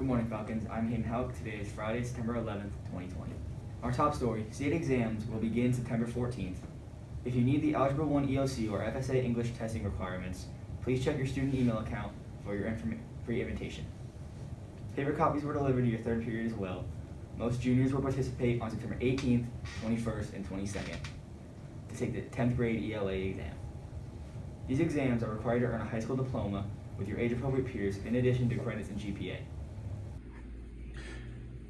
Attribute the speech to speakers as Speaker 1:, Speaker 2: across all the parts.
Speaker 1: Good morning, Falcons. I'm Hayden Hauk. Today is Friday, September 11th, 2020. Our top story, state exams will begin September 14th. If you need the Algebra 1 EOC or FSA English testing requirements, please check your student email account for your free invitation. Paper copies were delivered to your third period as well. Most juniors will participate on September 18th, 21st, and 22nd to take the 10th grade ELA exam. These exams are required to earn a high school diploma with your age-appropriate peers in addition to credits and GPA.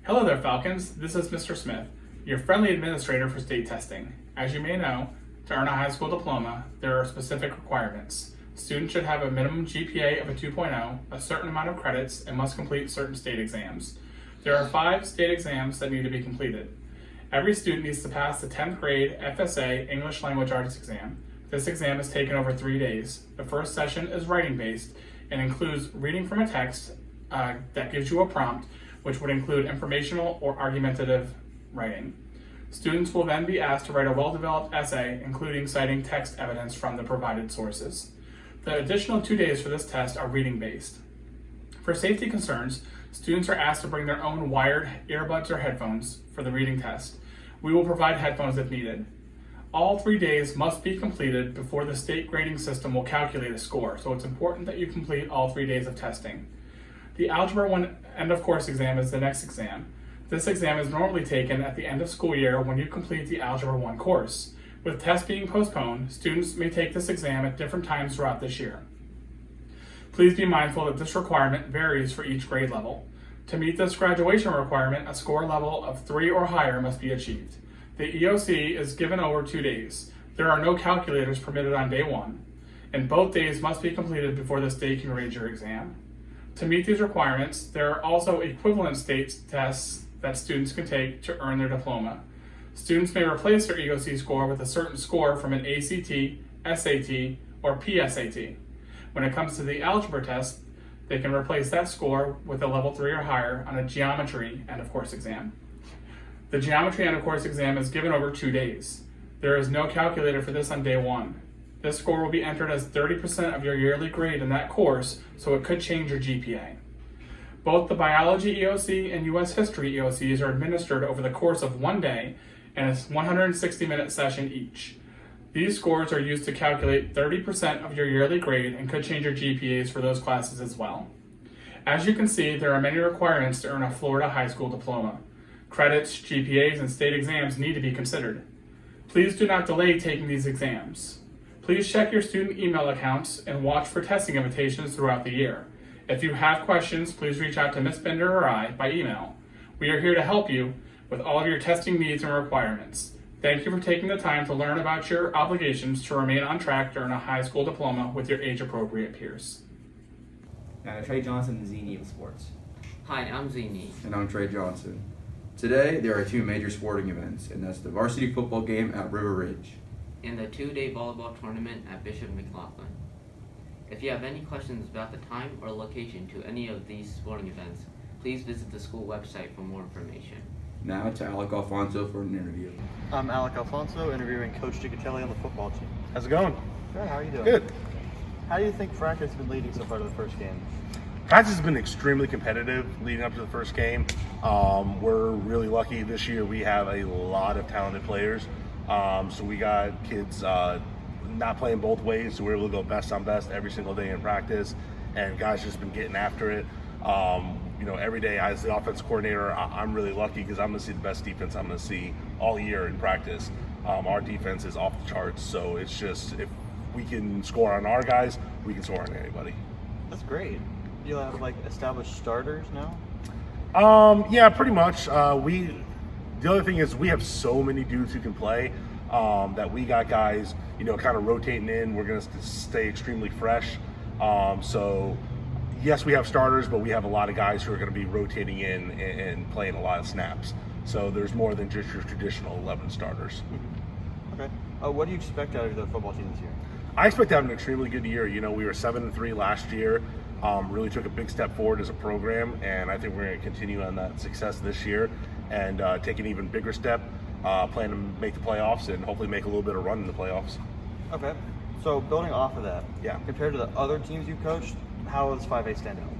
Speaker 2: Hello there, Falcons. This is Mr. Smith, your friendly administrator for state testing. As you may know, to earn a high school diploma, there are specific requirements. Students should have a minimum GPA of a 2.0, a certain amount of credits, and must complete certain state exams. There are 5 state exams that need to be completed. Every student needs to pass the 10th grade FSA English Language Arts exam. This exam is taken over 3 days. The first session is writing-based and includes reading from a text that gives you a prompt, which would include informational or argumentative writing. Students will then be asked to write a well-developed essay, including citing text evidence from the provided sources. The additional 2 days for this test are reading-based. For safety concerns, students are asked to bring their own wired earbuds or headphones for the reading test. We will provide headphones if needed. All 3 days must be completed before the state grading system will calculate a score, so it's important that you complete all 3 days of testing. The Algebra 1 end of course exam is the next exam. This exam is normally taken at the end of school year when you complete the Algebra 1 course. With tests being postponed, students may take this exam at different times throughout this year. Please be mindful that this requirement varies for each grade level. To meet this graduation requirement, a score level of 3 or higher must be achieved. The EOC is given over 2 days. There are no calculators permitted on day 1, and both days must be completed before the state can grade your exam. To meet these requirements, there are also equivalent state tests that students can take to earn their diploma. Students may replace their EOC score with a certain score from an ACT, SAT, or PSAT. When it comes to the algebra test, they can replace that score with a level 3 or higher on a geometry end of course exam. The geometry end of course exam is given over 2 days. There is no calculator for this on day 1. This score will be entered as 30% of your yearly grade in that course, so it could change your GPA. Both the Biology EOC and US History EOCs are administered over the course of 1 day and a 160-minute session each. These scores are used to calculate 30% of your yearly grade and could change your GPAs for those classes as well. As you can see, there are many requirements to earn a Florida high school diploma. Credits, GPAs, and state exams need to be considered. Please do not delay taking these exams. Please check your student email accounts and watch for testing invitations throughout the year. If you have questions, please reach out to Ms. Bender or I by email. We are here to help you with all of your testing needs and requirements. Thank you for taking the time to learn about your obligations to remain on track to earn a high school diploma with your age-appropriate peers.
Speaker 1: Now, Trey Johnson, the Z-Need of Sports.
Speaker 3: Hi, I'm Zini.
Speaker 4: And I'm Trey Johnson. Today, there are 2 major sporting events, and that's the varsity football game at River Ridge
Speaker 3: And the 2-day volleyball tournament at Bishop McLaughlin. If you have any questions about the time or location to any of these sporting events, please visit the school website for more information.
Speaker 4: Now to Alec Alfonso for an interview.
Speaker 5: I'm Alec Alfonso, interviewing Coach Gicatelli on the football team.
Speaker 6: How's it going?
Speaker 5: Good, how are you doing?
Speaker 6: Good.
Speaker 5: How do you think practice has been leading so far to the first game?
Speaker 6: Practice has been extremely competitive leading up to the first game. We're really lucky this year. We have a lot of talented players. So we got kids not playing both ways, so we're able to go best on best every single day in practice. And guys just been getting after it. Every day as the offense coordinator, I'm really lucky because I'm going to see the best defense I'm going to see all year in practice. Our defense is off the charts, so it's just if we can score on our guys, we can score on anybody.
Speaker 5: That's great. You have established starters now?
Speaker 6: Yeah, pretty much. The other thing is we have so many dudes who can play that we got guys, kind of rotating in. We're going to stay extremely fresh. So yes, we have starters, but we have a lot of guys who are going to be rotating in and playing a lot of snaps. So there's more than just your traditional 11 starters.
Speaker 5: Mm-hmm. Okay. What do you expect out of the football team this year?
Speaker 6: I expect to have an extremely good year. We were 7-3 last year. Really took a big step forward as a program, and I think we're going to continue on that success this year and take an even bigger step, plan to make the playoffs and hopefully make a little bit of run in the playoffs.
Speaker 5: Okay. So building off of that,
Speaker 6: Yeah.
Speaker 5: compared to the other teams you coached, how does 5A stand out?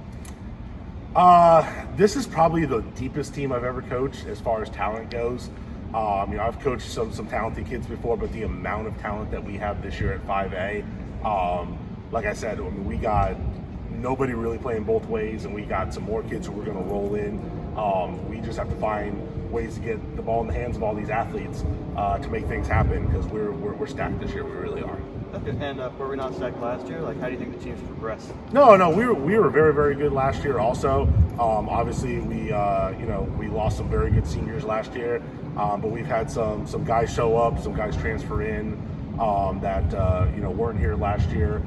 Speaker 6: This is probably the deepest team I've ever coached as far as talent goes. I've coached some talented kids before, but the amount of talent that we have this year at 5A, like I said, we got nobody really playing both ways, and we got some more kids who we're going to roll in. We just have to find ways to get the ball in the hands of all these athletes to make things happen, because we're stacked this year. We really are.
Speaker 5: Okay. And were we not stacked last year? Like, how do you think the team's progressed?
Speaker 6: No, we were very, very good last year. Also, obviously we lost some very good seniors last year, but we've had some guys show up, some guys transfer in that weren't here last year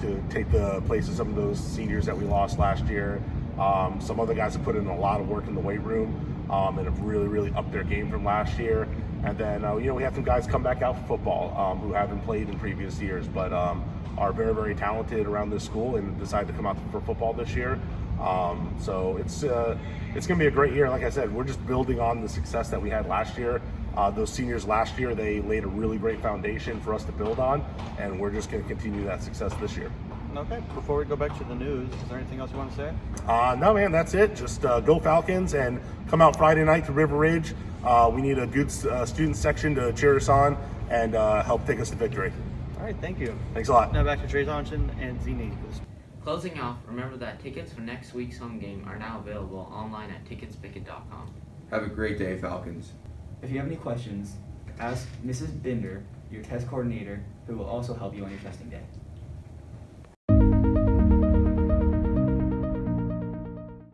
Speaker 6: to take the place of some of those seniors that we lost last year. Some other guys have put in a lot of work in the weight room and have really, really upped their game from last year. And then, we have some guys come back out for football who haven't played in previous years, but are very, very talented around this school and decided to come out for football this year. So it's going to be a great year. Like I said, we're just building on the success that we had last year. Those seniors last year, they laid a really great foundation for us to build on, and we're just going to continue that success this year.
Speaker 5: Okay. Before we go back to the news, is there anything else you want to say?
Speaker 6: No, man, that's it. Just go Falcons and come out Friday night to River Ridge. We need a good student section to cheer us on and help take us to victory.
Speaker 5: All right. Thank you.
Speaker 6: Thanks a lot.
Speaker 5: Now back to Trey Johnson and Zini.
Speaker 3: Closing off, remember that tickets for next week's home game are now available online at ticketspicket.com.
Speaker 4: Have a great day, Falcons.
Speaker 1: If you have any questions, ask Mrs. Binder, your test coordinator, who will also help you on your testing day.